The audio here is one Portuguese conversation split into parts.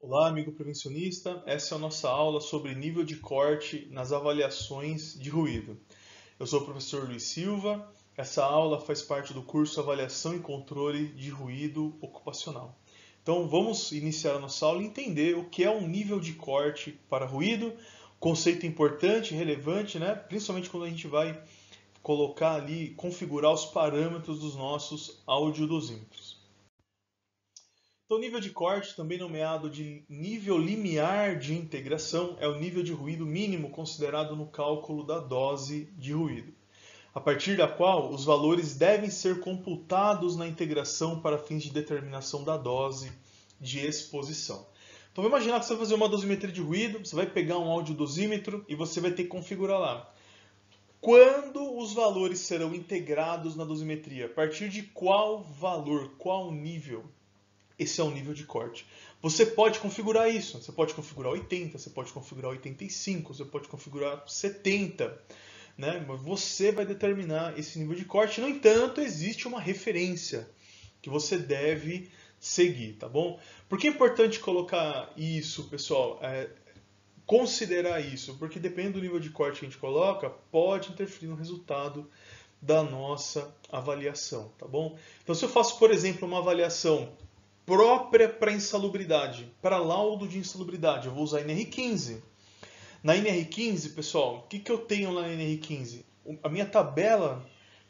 Olá, amigo prevencionista. Essa é a nossa aula sobre nível de corte nas avaliações de ruído. Eu sou o professor Luiz Silva. Essa aula faz parte do curso Avaliação e Controle de Ruído Ocupacional. Então, vamos iniciar a nossa aula e entender o que é um nível de corte para ruído, conceito importante e relevante, né? Principalmente quando a gente vai colocar ali, configurar os parâmetros dos nossos audiodosímetros. Então, o nível de corte, também nomeado de nível limiar de integração, é o nível de ruído mínimo considerado no cálculo da dose de ruído, a partir da qual os valores devem ser computados na integração para fins de determinação da dose de exposição. Então, vamos imaginar que você vai fazer uma dosimetria de ruído, você vai pegar um audiodosímetro e você vai ter que configurar lá. Quando os valores serão integrados na dosimetria? A partir de qual valor, qual nível? Esse é o nível de corte. Você pode configurar isso. Você pode configurar 80, você pode configurar 85, você pode configurar 70. Né? Mas você vai determinar esse nível de corte. No entanto, existe uma referência que você deve seguir, tá bom? Por que é importante colocar isso, pessoal? Considerar isso, porque dependendo do nível de corte que a gente coloca, pode interferir no resultado da nossa avaliação, tá bom? Então, se eu faço, por exemplo, uma avaliação própria para insalubridade, para laudo de insalubridade, eu vou usar a NR15. Na NR15, pessoal, o que eu tenho lá na NR15? A minha tabela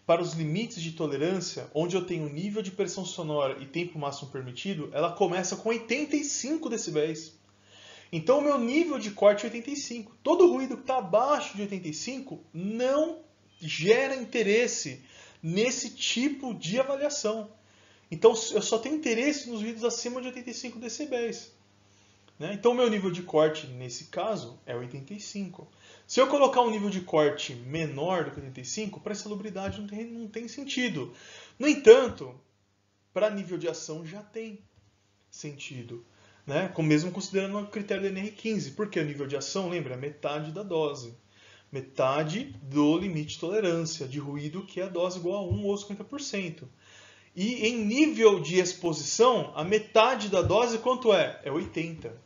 para os limites de tolerância, onde eu tenho nível de pressão sonora e tempo máximo permitido, ela começa com 85 decibéis. Então, o meu nível de corte é 85. Todo ruído que está abaixo de 85 não gera interesse nesse tipo de avaliação. Então, eu só tenho interesse nos ruídos acima de 85 decibéis. Né? Então, o meu nível de corte, nesse caso, é 85. Se eu colocar um nível de corte menor do que 85, para insalubridade não tem sentido. No entanto, para nível de ação já tem sentido. Né? Mesmo considerando o critério da NR15. Porque o nível de ação, lembra, é metade da dose. Metade do limite de tolerância de ruído, que é a dose igual a 1 ou 50%. E em nível de exposição, a metade da dose quanto é? É 80.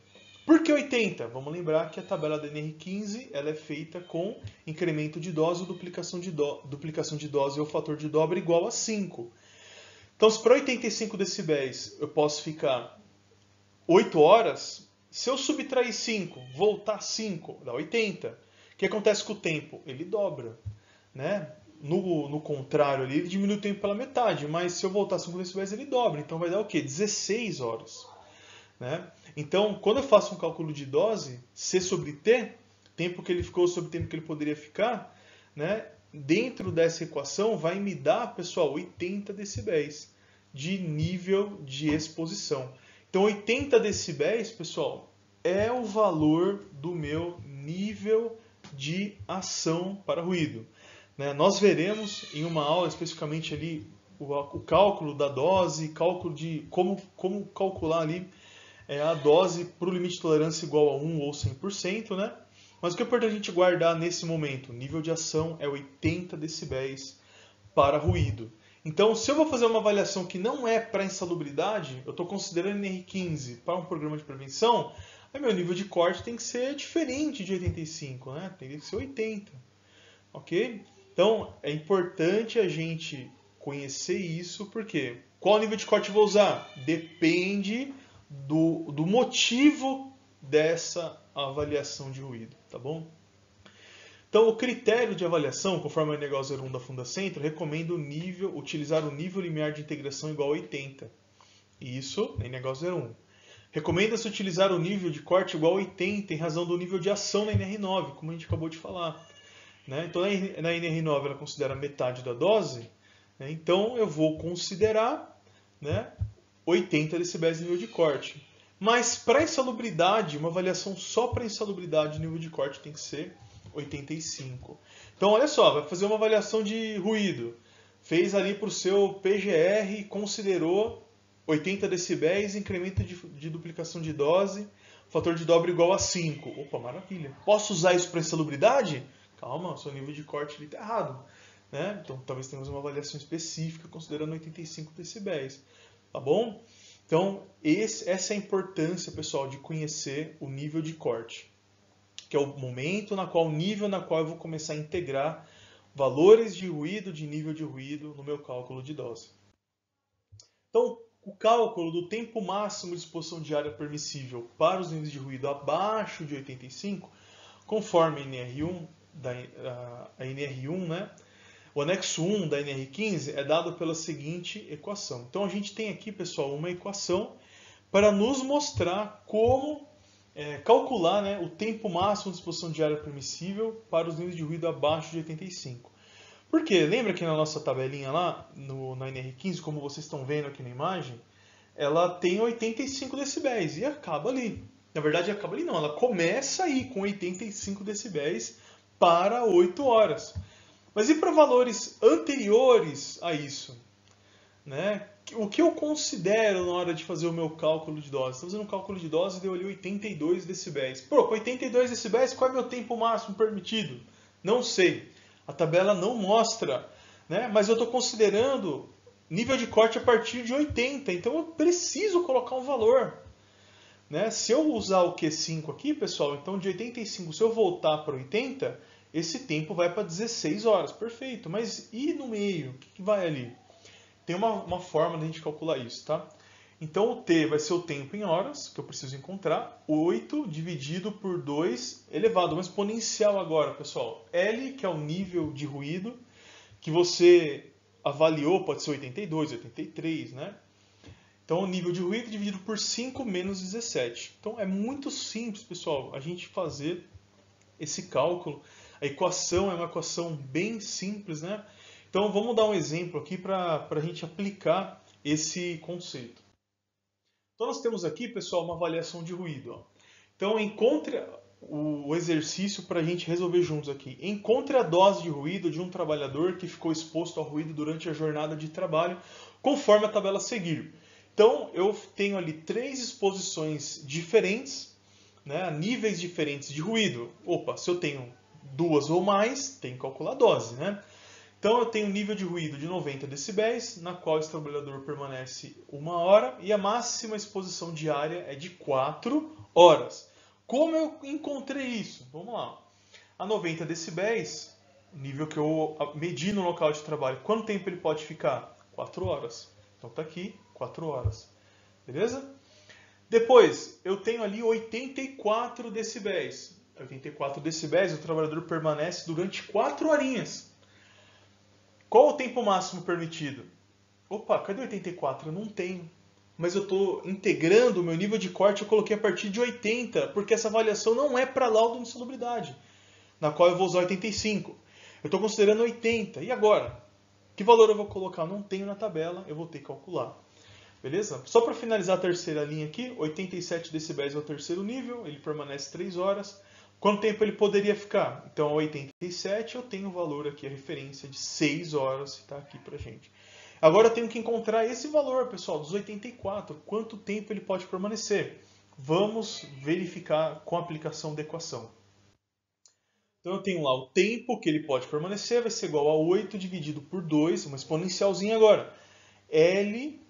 Por que 80? Vamos lembrar que a tabela da NR15 ela é feita com incremento de dose ou duplicação de dose ou fator de dobra igual a 5. Então, se para 85 decibéis eu posso ficar 8 horas, se eu subtrair 5, voltar 5, dá 80. O que acontece com o tempo? Ele dobra. Né? No contrário, ele diminui o tempo pela metade, mas se eu voltar 5 decibéis, ele dobra. Então vai dar o quê? 16 horas. Né? Então, quando eu faço um cálculo de dose, C sobre T, tempo que ele ficou sobre o tempo que ele poderia ficar, né? Dentro dessa equação vai me dar, pessoal, 80 decibéis de nível de exposição. Então, 80 decibéis, pessoal, é o valor do meu nível de ação para ruído. Né? Nós veremos em uma aula especificamente ali o cálculo da dose, cálculo de como calcular ali a dose para o limite de tolerância igual a 1 ou 100%, né? Mas o que é importante a gente guardar nesse momento? O nível de ação é 80 decibéis para ruído. Então, se eu vou fazer uma avaliação que não é para insalubridade, eu estou considerando NR15 para um programa de prevenção, aí meu nível de corte tem que ser diferente de 85, né? Tem que ser 80. Ok? Então, é importante a gente conhecer isso, porque qual nível de corte eu vou usar? Depende do motivo dessa avaliação de ruído, tá bom? Então, o critério de avaliação, conforme a NEGAL 01 da Fundacentro, recomenda utilizar o nível limiar de integração igual a 80. Isso na NEGAL 01. Recomenda-se utilizar o nível de corte igual a 80 em razão do nível de ação na NR9, como a gente acabou de falar. Né? Então, na NR9 ela considera metade da dose, né? Então eu vou considerar, né, 80 decibéis de nível de corte. Mas para insalubridade, uma avaliação só para insalubridade, nível de corte tem que ser 85. Então, olha só, vai fazer uma avaliação de ruído. Fez ali para o seu PGR e considerou 80 decibéis, incremento de duplicação de dose, fator de dobra igual a 5. Opa, maravilha. Posso usar isso para insalubridade? Calma, o seu nível de corte está errado. Né? Então, talvez tenhamos uma avaliação específica considerando 85 decibéis. Tá bom? Então, essa é a importância, pessoal, de conhecer o nível de corte, que é o momento o nível na qual eu vou começar a integrar valores de ruído, de nível de ruído no meu cálculo de dose. Então, o cálculo do tempo máximo de exposição diária permissível para os níveis de ruído abaixo de 85, conforme a NR1, a NR1, né? O anexo 1 da NR15 é dado pela seguinte equação. Então, a gente tem aqui, pessoal, uma equação para nos mostrar como calcular, né, o tempo máximo de exposição diária permissível para os níveis de ruído abaixo de 85. Por quê? Lembra que na nossa tabelinha lá, na NR15, como vocês estão vendo aqui na imagem, ela tem 85 decibéis e acaba ali. Na verdade, acaba ali não, ela começa aí com 85 decibéis para 8 horas. Mas e para valores anteriores a isso? Né? O que eu considero na hora de fazer o meu cálculo de dose? Estou fazendo um cálculo de dose e deu ali 82 decibéis. Pô, com 82 decibéis, qual é o meu tempo máximo permitido? Não sei. A tabela não mostra, né? Mas eu estou considerando nível de corte a partir de 80, então eu preciso colocar um valor. Né? Se eu usar o Q5 aqui, pessoal, então de 85, se eu voltar para 80, esse tempo vai para 16 horas, perfeito. Mas e no meio? O que vai ali? Tem uma forma de a gente calcular isso, tá? Então o T vai ser o tempo em horas, que eu preciso encontrar, 8 dividido por 2 elevado a uma exponencial agora, pessoal. L, que é o nível de ruído, que você avaliou, pode ser 82, 83, né? Então o nível de ruído dividido por 5 menos 17. Então é muito simples, pessoal, a gente fazer esse cálculo. A equação é uma equação bem simples, né? Então vamos dar um exemplo aqui para a gente aplicar esse conceito. Então nós temos aqui, pessoal, uma avaliação de ruído. Ó. Então encontre o exercício para a gente resolver juntos aqui. Encontre a dose de ruído de um trabalhador que ficou exposto ao ruído durante a jornada de trabalho, conforme a tabela a seguir. Então eu tenho ali 3 exposições diferentes, né, níveis diferentes de ruído. Opa, se eu tenho 2 ou mais, tem que calcular a dose, né? Então eu tenho um nível de ruído de 90 decibéis, na qual esse trabalhador permanece 1 hora, e a máxima exposição diária é de 4 horas. Como eu encontrei isso? Vamos lá. A 90 decibéis, nível que eu medi no local de trabalho, quanto tempo ele pode ficar? 4 horas. Então está aqui, 4 horas. Beleza? Depois, eu tenho ali 84 decibéis. 84 decibéis, o trabalhador permanece durante 4 horinhas. Qual o tempo máximo permitido? Opa, cadê 84? Eu não tenho. Mas eu estou integrando o meu nível de corte, eu coloquei a partir de 80, porque essa avaliação não é para laudo de insalubridade, na qual eu vou usar 85. Eu estou considerando 80. E agora? Que valor eu vou colocar? Não tenho na tabela, eu vou ter que calcular. Beleza? Só para finalizar a terceira linha aqui, 87 decibéis é o terceiro nível, ele permanece 3 horas. Quanto tempo ele poderia ficar? Então, a 87 eu tenho o valor aqui, a referência de 6 horas, que está aqui para gente. Agora eu tenho que encontrar esse valor, pessoal, dos 84. Quanto tempo ele pode permanecer? Vamos verificar com a aplicação da equação. Então eu tenho lá o tempo que ele pode permanecer, vai ser igual a 8 dividido por 2, uma exponencialzinha agora. L,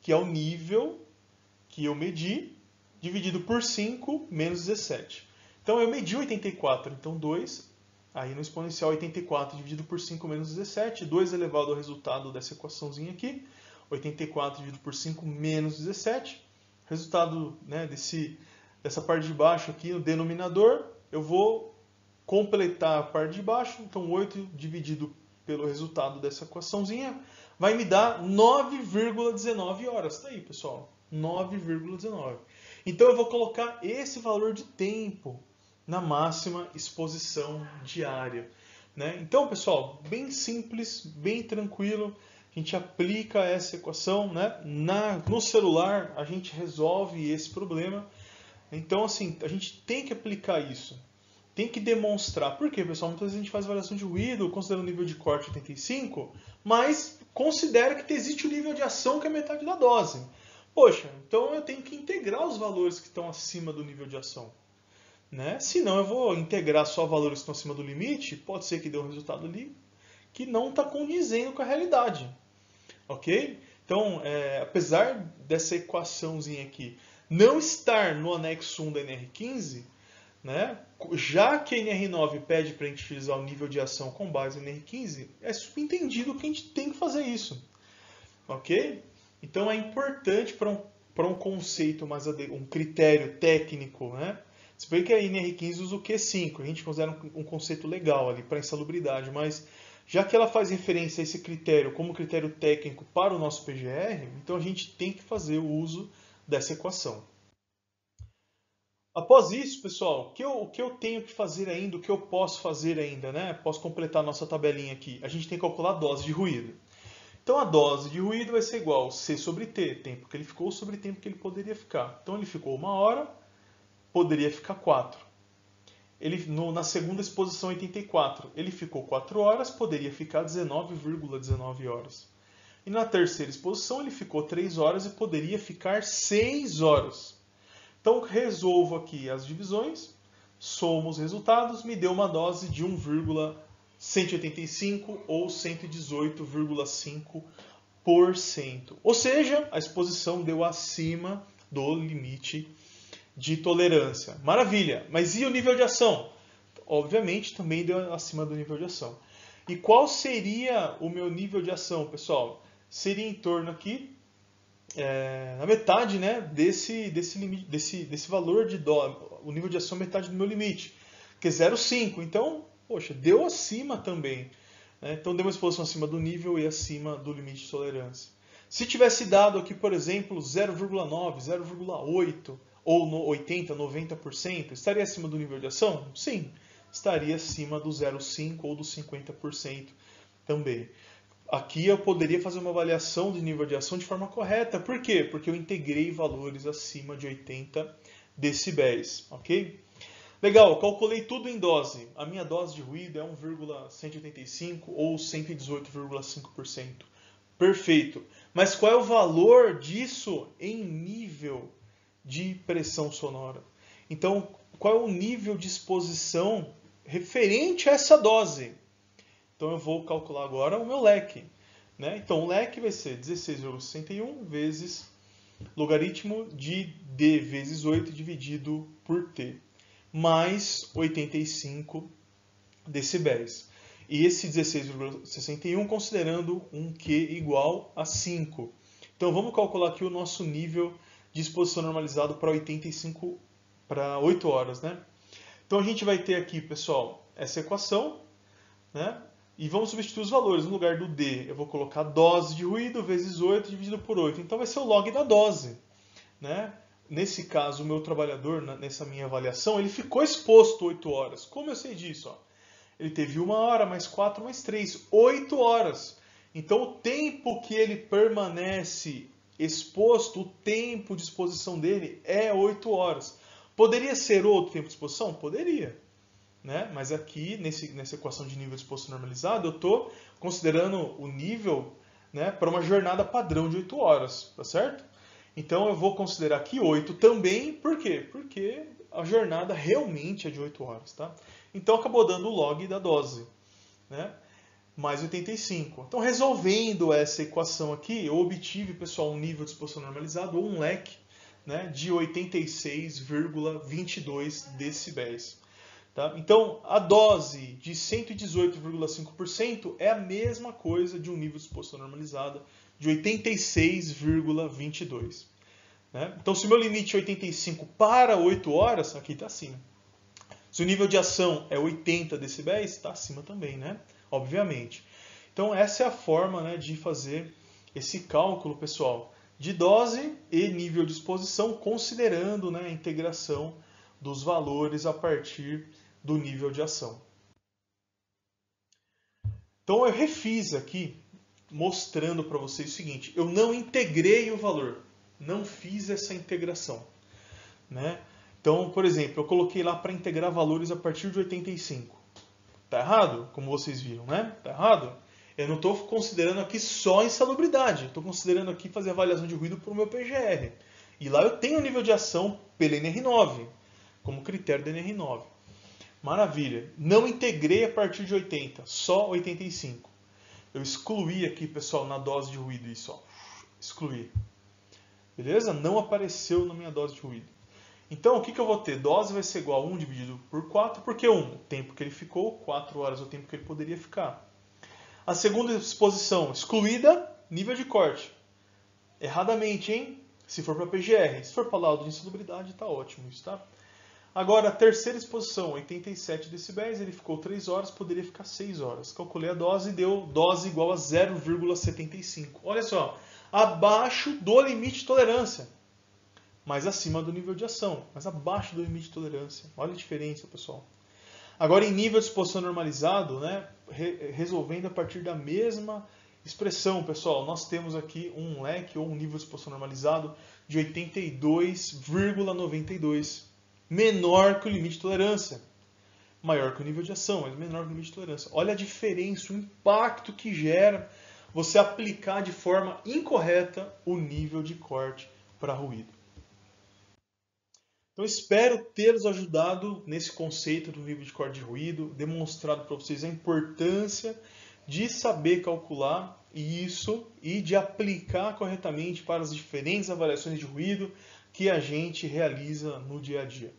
que é o nível que eu medi, dividido por 5 menos 17. Então eu medi 84, então 2, aí no exponencial 84 dividido por 5 menos 17, 2 elevado ao resultado dessa equaçãozinha aqui, 84 dividido por 5 menos 17, resultado, né, dessa parte de baixo aqui no denominador, eu vou completar a parte de baixo, então 8 dividido pelo resultado dessa equaçãozinha vai me dar 9,19 horas. Tá aí, pessoal, 9,19. Então eu vou colocar esse valor de tempo na máxima exposição diária. Né? Então, pessoal, bem simples, bem tranquilo. A gente aplica essa equação, né? No celular, a gente resolve esse problema. Então, assim, a gente tem que aplicar isso. Tem que demonstrar. Por quê, pessoal? Muitas vezes a gente faz avaliação de ruído, considerando o nível de corte 85, mas considera que existe o nível de ação que é metade da dose. Poxa, então eu tenho que integrar os valores que estão acima do nível de ação. Né? Senão eu vou integrar só valores que estão acima do limite, pode ser que dê um resultado ali que não está condizendo com a realidade. Ok? Então, apesar dessa equaçãozinha aqui não estar no anexo 1 da NR15, né, já que a NR9 pede para a gente utilizar o nível de ação com base na NR15, é subentendido que a gente tem que fazer isso. Ok? Então é importante para um conceito, um critério técnico, né? Se bem que a NR15 usa o Q5, a gente considera um conceito legal ali para insalubridade, mas já que ela faz referência a esse critério como critério técnico para o nosso PGR, então a gente tem que fazer o uso dessa equação. Após isso, pessoal, o que eu tenho que fazer ainda, o que eu posso fazer ainda, né? Posso completar a nossa tabelinha aqui. A gente tem que calcular a dose de ruído. Então a dose de ruído vai ser igual a C sobre T, tempo que ele ficou sobre tempo que ele poderia ficar. Então ele ficou 1 hora, poderia ficar 4. Na segunda exposição 84, ele ficou 4 horas, poderia ficar 19,19 horas. E na terceira exposição ele ficou 3 horas e poderia ficar 6 horas. Então resolvo aqui as divisões, somo os resultados, me deu uma dose de 1,185 ou 118,5%. Ou seja, a exposição deu acima do limite de tolerância. Maravilha! Mas e o nível de ação? Obviamente também deu acima do nível de ação. E qual seria o meu nível de ação, pessoal? Seria em torno aqui, na metade, né, desse valor de dose. O nível de ação é metade do meu limite, que é 0,5. Então, poxa, deu acima também. Né? Então, deu uma exposição acima do nível e acima do limite de tolerância. Se tivesse dado aqui, por exemplo, 0,9, 0,8 ou 80, 90%, estaria acima do nível de ação? Sim, estaria acima do 0,5 ou do 50% também. Aqui eu poderia fazer uma avaliação de nível de ação de forma correta. Por quê? Porque eu integrei valores acima de 80 decibéis, ok? Legal, calculei tudo em dose. A minha dose de ruído é 1,185 ou 118,5%. Perfeito. Mas qual é o valor disso em nível de pressão sonora? Então, qual é o nível de exposição referente a essa dose? Então eu vou calcular agora o meu leque. Né? Então o leque vai ser 16,61 vezes logaritmo de D vezes 8 dividido por T, mais 85 decibéis. E esse 16,61 considerando um Q igual a 5. Então vamos calcular aqui o nosso nível de exposição normalizado para 85 para 8 horas. Né? Então a gente vai ter aqui, pessoal, essa equação, né? E vamos substituir os valores. No lugar do D, eu vou colocar dose de ruído vezes 8 dividido por 8. Então vai ser o log da dose. Né? Nesse caso, o meu trabalhador, nessa minha avaliação, ele ficou exposto 8 horas. Como eu sei disso? Ó? Ele teve 1 hora, mais 4, mais 3. 8 horas. Então o tempo que ele permanece exposto, o tempo de exposição dele é 8 horas. Poderia ser outro tempo de exposição? Poderia. Né? Mas aqui, nessa equação de nível de exposição normalizado, eu estou considerando o nível, né, para uma jornada padrão de 8 horas, tá certo? Então eu vou considerar aqui 8 também, por quê? Porque a jornada realmente é de 8 horas. Tá? Então acabou dando o log da dose, né? Mais 85. Então resolvendo essa equação aqui, eu obtive, pessoal, um nível de exposição normalizado, ou um leque, né, de 86,22 decibéis. Tá? Então, a dose de 118,5% é a mesma coisa de um nível de exposição normalizada de 86,22. Né? Então, se o meu limite é 85 para 8 horas, aqui está acima. Se o nível de ação é 80 decibéis, está acima também, né? Obviamente. Então, essa é a forma, né, de fazer esse cálculo, pessoal, de dose e nível de exposição, considerando, né, a integração dos valores a partir do nível de ação. Então eu refiz aqui, mostrando para vocês o seguinte, eu não integrei o valor, não fiz essa integração. Né? Então, por exemplo, eu coloquei lá para integrar valores a partir de 85. Tá errado? Como vocês viram, né? Tá errado? Eu não estou considerando aqui só insalubridade, estou considerando aqui fazer avaliação de ruído para o meu PGR. E lá eu tenho o nível de ação pela NR9, como critério da NR9. Maravilha. Não integrei a partir de 80, só 85. Eu excluí aqui, pessoal, na dose de ruído isso. Ó. excluir. Beleza? Não apareceu na minha dose de ruído. Então, o que eu vou ter? Dose vai ser igual a 1 dividido por 4, porque 1, o tempo que ele ficou, 4 horas é o tempo que ele poderia ficar. A segunda exposição, excluída, nível de corte. Erradamente, hein? Se for para PGR. Se for para laudo de insalubridade, está ótimo isso, tá? Agora, a terceira exposição, 87 decibéis, ele ficou 3 horas, poderia ficar 6 horas. Calculei a dose e deu dose igual a 0,75. Olha só, abaixo do limite de tolerância, mas acima do nível de ação, mas abaixo do limite de tolerância. Olha a diferença, pessoal. Agora, em nível de exposição normalizado, né, resolvendo a partir da mesma expressão, pessoal, nós temos aqui um leque ou um nível de exposição normalizado de 82,92. Menor que o limite de tolerância. Maior que o nível de ação, mas menor que o limite de tolerância. Olha a diferença, o impacto que gera você aplicar de forma incorreta o nível de corte para ruído. Então, espero ter-los ajudado nesse conceito do nível de corte de ruído, demonstrado para vocês a importância de saber calcular isso e de aplicar corretamente para as diferentes avaliações de ruído que a gente realiza no dia a dia.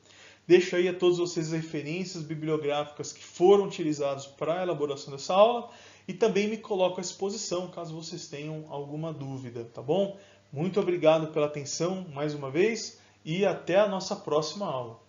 Deixo aí a todos vocês as referências bibliográficas que foram utilizadas para a elaboração dessa aula e também me coloco à disposição caso vocês tenham alguma dúvida, tá bom? Muito obrigado pela atenção mais uma vez e até a nossa próxima aula.